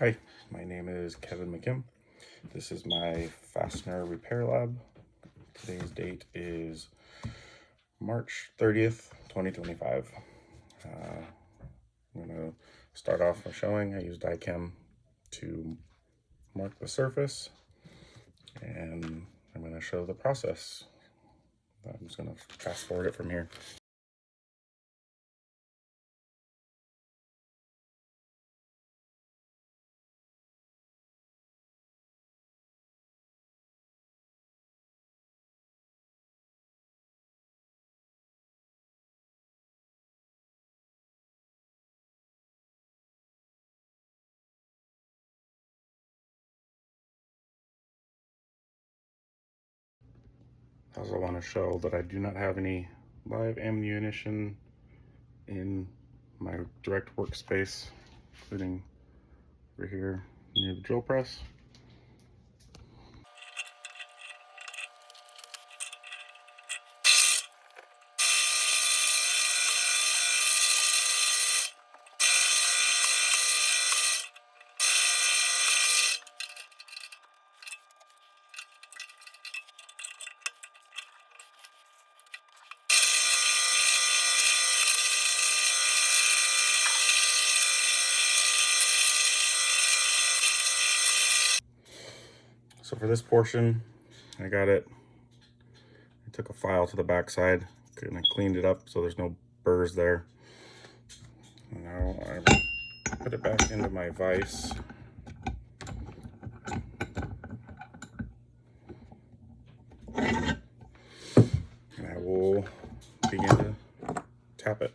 Hi, my name is Kevin McKim. This is my Fastener repair lab. Today's date is March 30th, 2025. I'm going to start off by showing I use die chem to mark the surface, and I'm going to show the process. I'm just going to fast forward it from here. I also want to show that I do not have any live ammunition in my direct workspace, including over here near the drill press. So for this portion, I took a file to the backside and I cleaned it up so there's no burrs there. And now I put it back into my vise. And I will begin to tap it.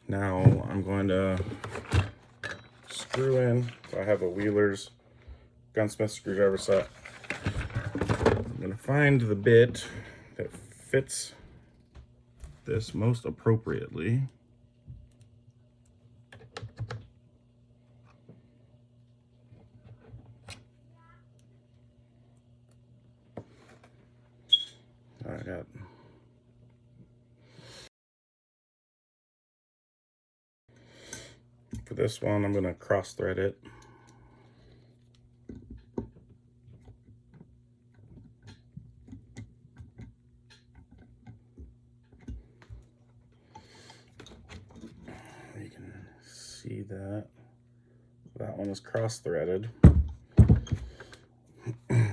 Now I'm going to screw in. So I have a Wheeler's gunsmith screwdriver set. I'm going to find the bit that fits this most appropriately. I got for this one, I'm going to cross thread it. You can see that that one is cross threaded. And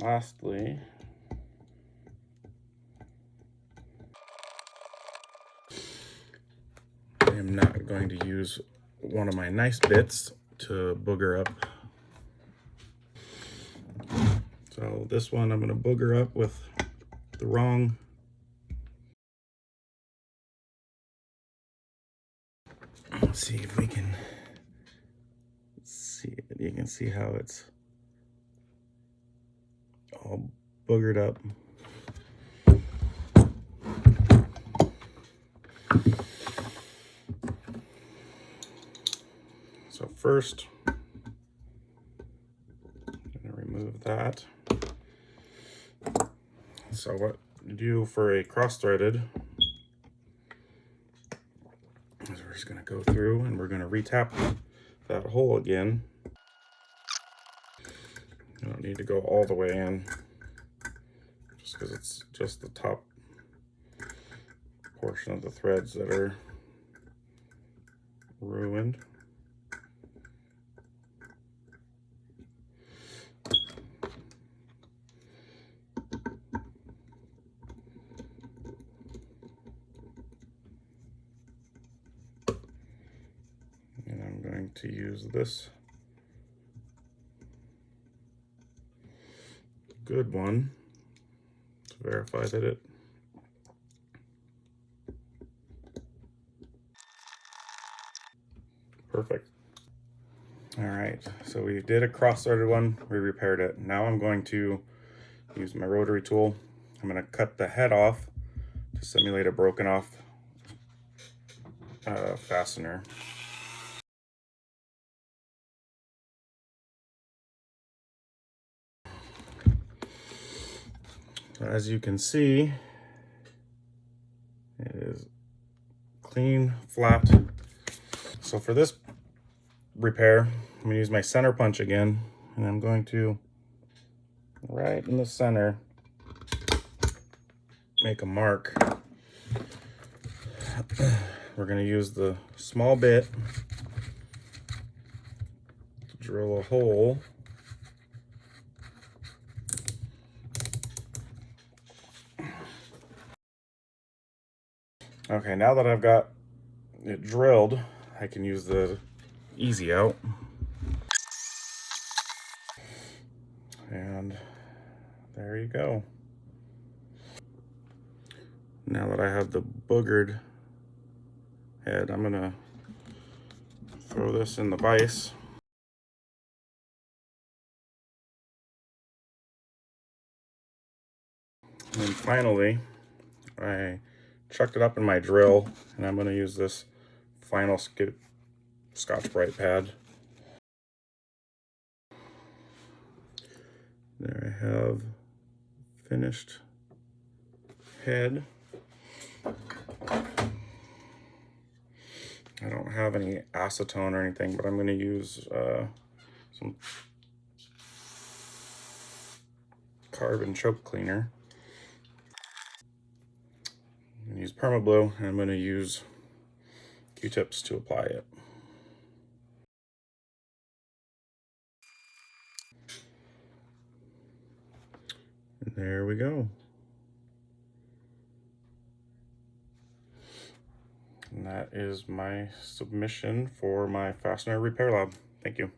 lastly, I am not going to use one of my nice bits to booger up. So this one I'm going to booger up with the wrong. Let's see if we can see it. You can see how it's all boogered up. So first, I'm going to remove that. So what you do for a cross-threaded is we're just going to go through and we're going to retap that hole again. You don't need to go all the way in, just because it's just the top portion of the threads that are ruined. And I'm going to use this good one to verify that it perfect. All right, so we did a cross-threaded one, we repaired it. Now I'm going to use my rotary tool. I'm going to cut the head off to simulate a broken off fastener. As you can see, it is clean, flat. So for this repair, I'm going to use my center punch again, and I'm going to, right in the center, make a mark. We're going to use the small bit to drill a hole. Okay, now that I've got it drilled, I can use the easy out. And there you go. Now that I have the boogered head, I'm gonna throw this in the vise. And then finally, I chucked it up in my drill, and I'm gonna use this final Scotch-Brite pad. There I have finished head. I don't have any acetone or anything, but I'm going to use some carbon choke cleaner. I'm going to use Permablue, and I'm going to use Q-tips to apply it. And there we go. And that is my submission for my Fastener Repair Lab. Thank you.